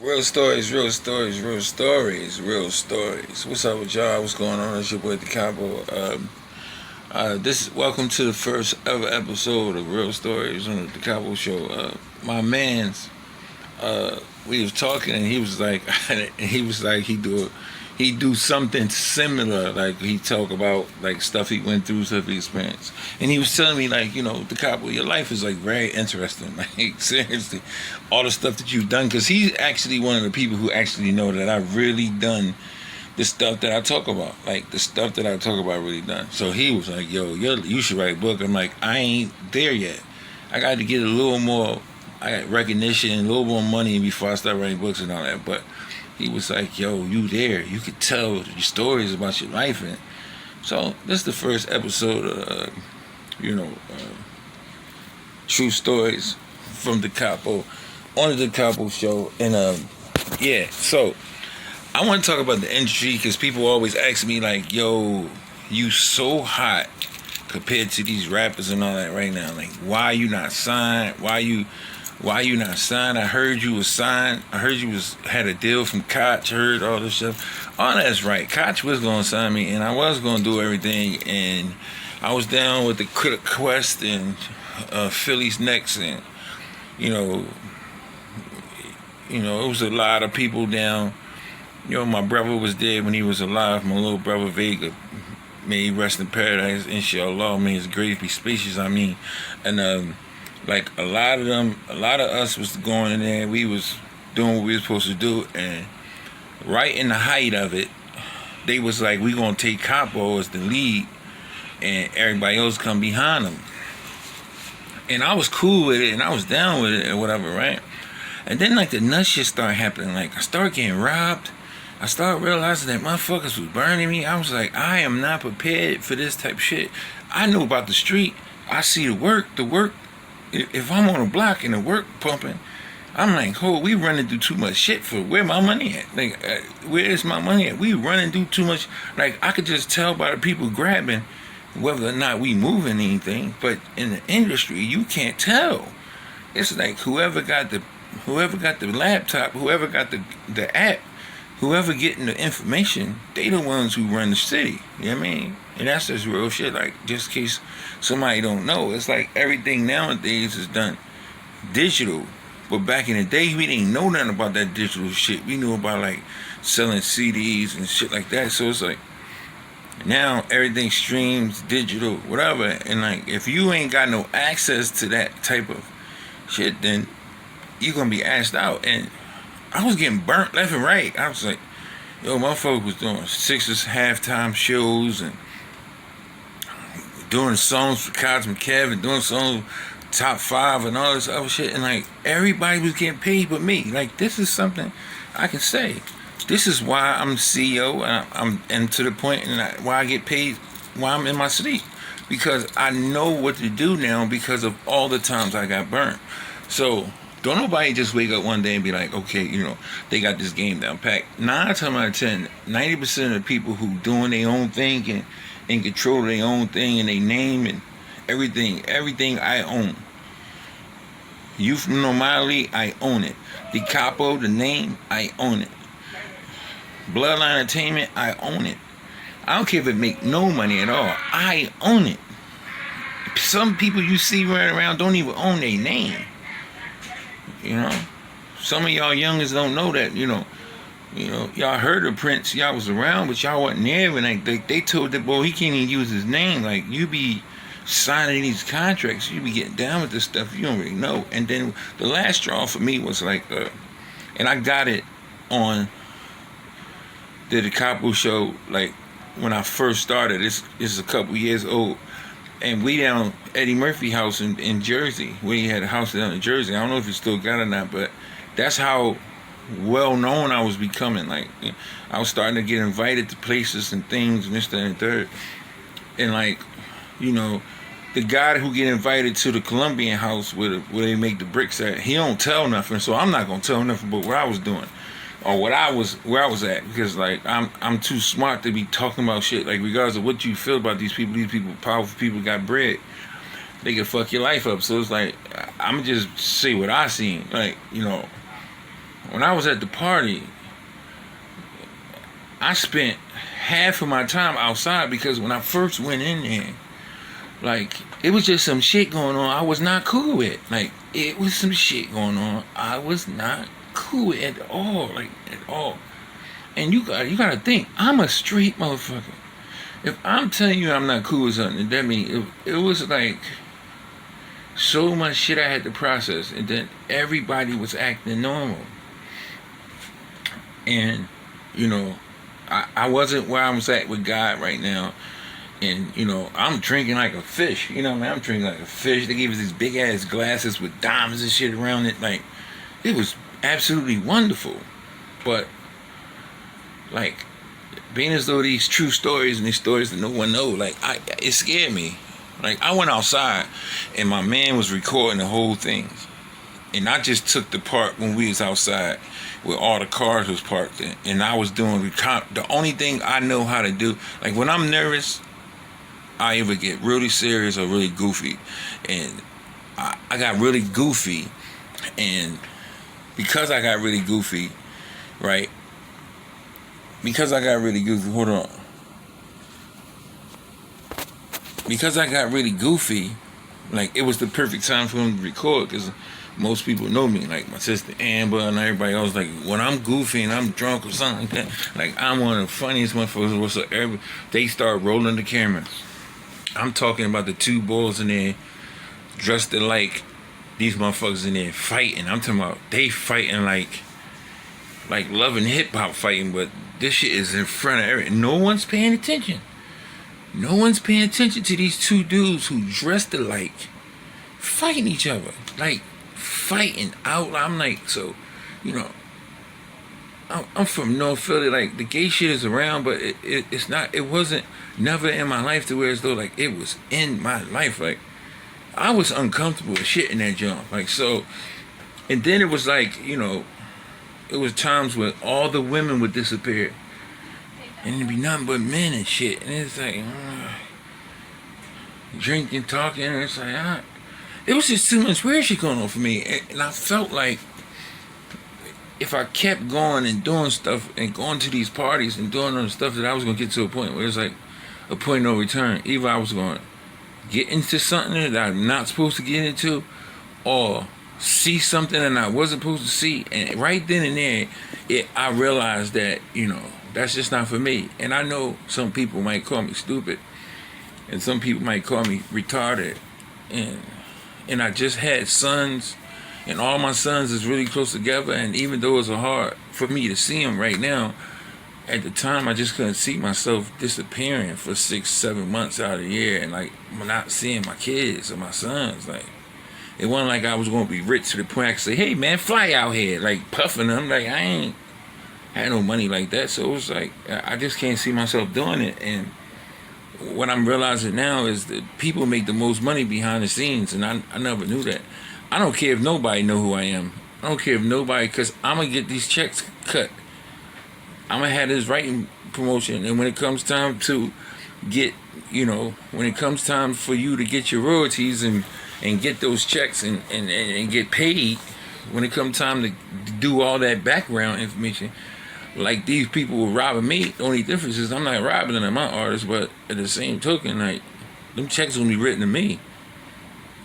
Real stories, real stories, real stories, real stories. What's up with y'all? What's going on? It's your boy Decopbo. Welcome to the first ever episode of Real Stories on the Decopbo Show. My man's, we was talking and he do something similar, like he talk about like stuff he went through, stuff he experienced, and he was telling me like, the Capo, your life is like very interesting, like seriously, all the stuff that you've done, because he's actually one of the people who actually know that I've really done the stuff that I talk about, like the stuff that I talk about really done. So he was like, yo, you should write a book. I'm like, I ain't there yet. I got to get a little more, I got recognition and a little more money before I start writing books and all that. But he was like, yo, you there. You could tell your stories about your life. And so this is the first episode of, True Stories from Decopbo on the Decopbo Show. And, so I want to talk about the industry because people always ask me like, yo, you so hot compared to these rappers and all that right now. Like, why you not signed? Why you not signed? I heard you was signed. I heard you had a deal from Koch. Heard all this stuff. All that's right. Koch was gonna sign me, and I was gonna do everything. And I was down with the Critic Quest and Philly's Next, and it was a lot of people down. My brother was there when he was alive. My little brother Vega, may he rest in paradise. Inshallah, may his grave be spacious. And like a lot of us was going in there. We was doing what we were supposed to do, and right in the height of it, they was like, we gonna take Capo as the lead, and everybody else come behind him. And I was cool with it, and I was down with it, and whatever, right? And then like the nuts shit started happening. Like I started getting robbed. I started realizing that motherfuckers was burning me. I was like, I am not prepared for this type of shit. I know about the street. I see the work. If I'm on a block and the work pumping, I'm like, we running through too much shit for where my money at? Like, where is my money at? We running through too much. Like, I could just tell by the people grabbing whether or not we moving anything. But in the industry, you can't tell. It's like whoever got the laptop, whoever got the app, whoever getting the information, they the ones who run the city. You know what I mean? And that's just real shit. Like, just in case somebody don't know, it's like everything nowadays is done digital. But back in the day, we didn't know nothing about that digital shit. We knew about like selling CDs and shit like that. So it's like now everything streams digital, whatever. And like if you ain't got no access to that type of shit, then you're gonna be asked out. And I was getting burnt left and right. I was like, yo, motherfucker was doing Sixers halftime shows and doing songs for Cosmic Kev and doing songs top 5 and all this other shit. And like everybody was getting paid but me. Like this is something I can say. This is why I'm CEO and to the point why I get paid while I'm in my sleep. Because I know what to do now because of all the times I got burnt. So don't nobody just wake up one day and be like, okay, they got this game down packed. 9 times out of 10, 90% of the people who doing their own thing and in control of their own thing and their name and everything I own. Youth Normality, I own it. The Capo, the name, I own it. Bloodline Entertainment, I own it. I don't care if it make no money at all. I own it. Some people you see running around don't even own their name. Some of y'all youngers don't know that, y'all heard of Prince, y'all was around, but y'all wasn't there. And they told that boy he can't even use his name. Like, you be signing these contracts, you be getting down with this stuff you don't really know. And then the last straw for me was like, and I got it on the Decopbo Show, like when I first started. This is a couple years old. And we down Eddie Murphy house in Jersey, where he had a house down in Jersey. I don't know if he still got it or not, but that's how well known I was becoming. Like, I was starting to get invited to places and things, and this, that, and third. And like, the guy who get invited to the Colombian house where they make the bricks at, he don't tell nothing. So I'm not gonna tell nothing but what I was doing. Or where I was at, because like I'm too smart to be talking about shit. Like, regardless of what you feel about these people powerful people got bread, they can fuck your life up. So it's like, I'm just say what I seen. Like, when I was at the party, I spent half of my time outside because when I first went in there, like, it was just some shit going on I was not cool with. Like, it was some shit going on I was not cool with at all. Like, at all. And you gotta think, I'm a straight motherfucker. If I'm telling you I'm not cool with something, that means it was like so much shit I had to process, and then everybody was acting normal. And, you know, I wasn't where I'm at with God right now. And, you know, I'm drinking like a fish. You know what I mean? I'm drinking like a fish. They gave us these big ass glasses with diamonds and shit around it. Like, it was absolutely wonderful. But, like, being as though these true stories and these stories that no one knows, like, it scared me. Like, I went outside and my man was recording the whole thing. And I just took the part when we was outside where all the cars was parked in. And I was doing the only thing I know how to do. Like, when I'm nervous, I either get really serious or really goofy. And I got really goofy. And because I got really goofy, right? Because I got really goofy, hold on. Because I got really goofy, like, it was the perfect time for him to record, because most people know me, like my sister Amber and everybody else. Like, when I'm goofy and I'm drunk or something like that, like, I'm one of the funniest motherfuckers whatsoever. They start rolling the cameras. I'm talking about the two boys in there dressed alike. These motherfuckers in there fighting. I'm talking about they fighting like Love and Hip Hop fighting, but this shit is in front of everyone. No one's paying attention. No one's paying attention to these two dudes who dressed alike fighting each other. Like, fighting out. I'm like, so, you know, I'm from North Philly. Like, the gay shit is around, but it's not, it wasn't never in my life to where as though, like, it was in my life. Like, I was uncomfortable with shit in that jump. Like, so, and then it was like, you know, it was times where all the women would disappear. And it'd be nothing but men and shit. And it's like, drinking, talking, and it's like, it was just too much weird shit going on for me. And I felt like if I kept going and doing stuff and going to these parties and doing other stuff, that I was going to get to a point where it's like a point of no return. Either I was going to get into something that I'm not supposed to get into, or see something that I wasn't supposed to see. And right then and there, I realized that, you know, that's just not for me. And I know some people might call me stupid, and some people might call me retarded. And I just had sons, and all my sons is really close together. And even though it's hard for me to see them right now, at the time I just couldn't see myself disappearing for 6-7 months out of the year, and like not seeing my kids or my sons. Like, it wasn't like I was going to be rich to the point I could say, hey man, fly out here, like puffing them. Like, I ain't had no money like that. So it was like, I just can't see myself doing it. And what I'm realizing now is that people make the most money behind the scenes, and I never knew that. I don't care if nobody know who I am. I don't care if nobody, because I'm going to get these checks cut. I'm going to have this writing promotion, and when it comes time to get, you know, when it comes time for you to get your royalties and get those checks and get paid, when it comes time to do all that background information, like these people were robbing me. The only difference is I'm not robbing them, I'm an artist, but at the same token, like, them checks will be written to me.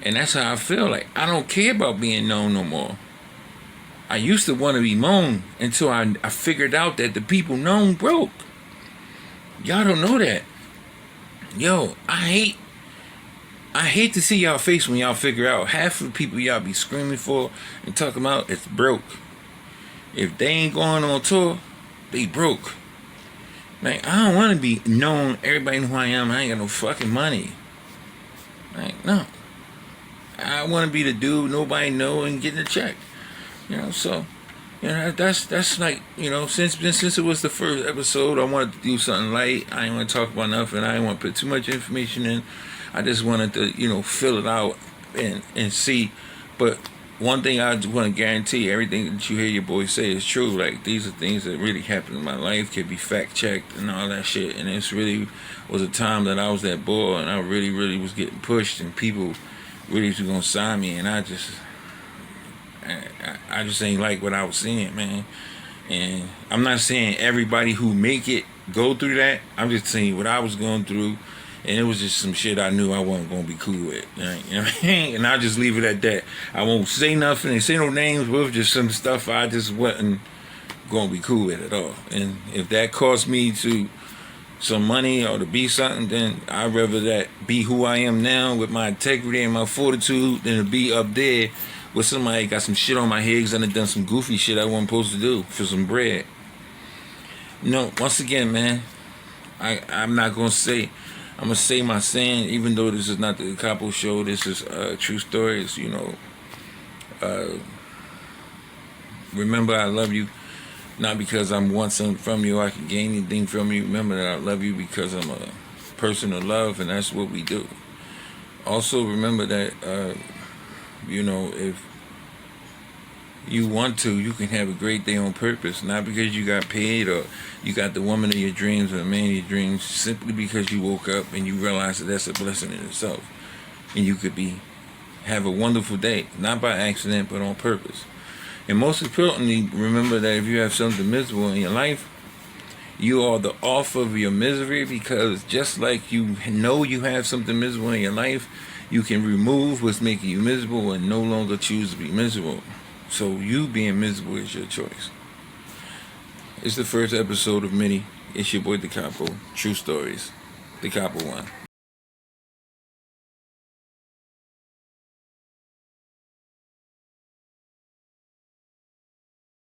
And that's how I feel. Like, I don't care about being known no more. I used to want to be known until I figured out that the people known broke. Y'all don't know that. Yo, I hate to see y'all face when y'all figure out half of the people y'all be screaming for and talking about, it's broke. If they ain't going on tour, they broke. Like, I don't want to be known, everybody know who I am, I ain't got no fucking money. Like, no. I want to be the dude nobody know and getting a check. You know, so, you know, that's like, you know, since it was the first episode, I wanted to do something light. I didn't want to talk about nothing. I didn't want to put too much information in. I just wanted to, you know, fill it out and see. But one thing I want to guarantee, everything that you hear your boy say is true. Like, these are things that really happened in my life, can be fact checked and all that shit. And it's really was a time that I was that boy, and I really was getting pushed, and people really was gonna sign me, and I just ain't like what I was seeing, man. And I'm not saying everybody who make it go through that. I'm just saying what I was going through, and it was just some shit I knew I wasn't gonna be cool with. Right? You know what I mean? And I'll just leave it at that. I won't say nothing and say no names, but just some stuff I just wasn't gonna be cool with at all. And if that cost me to some money or to be something, then I'd rather that be who I am now with my integrity and my fortitude than to be up there with somebody got some shit on my head because I done some goofy shit I wasn't supposed to do for some bread. Once again, man, I'm not gonna say. I'm gonna say my saying, even though this is not the Decopbo show. This is true stories. Remember, I love you. Not because I want something from you, I can gain anything from you. Remember that I love you because I'm a person of love, and that's what we do. Also, remember that, if you want to, you can have a great day on purpose. Not because you got paid or you got the woman of your dreams or the man of your dreams, simply because you woke up and you realize that that's a blessing in itself. And you could have a wonderful day, not by accident, but on purpose. And most importantly, remember that if you have something miserable in your life, you are the author of your misery, because just like you know you have something miserable in your life, you can remove what's making you miserable and no longer choose to be miserable. So you being miserable is your choice. It's the first episode of many. It's your boy Decopbo. True Stories. Decopbo 1.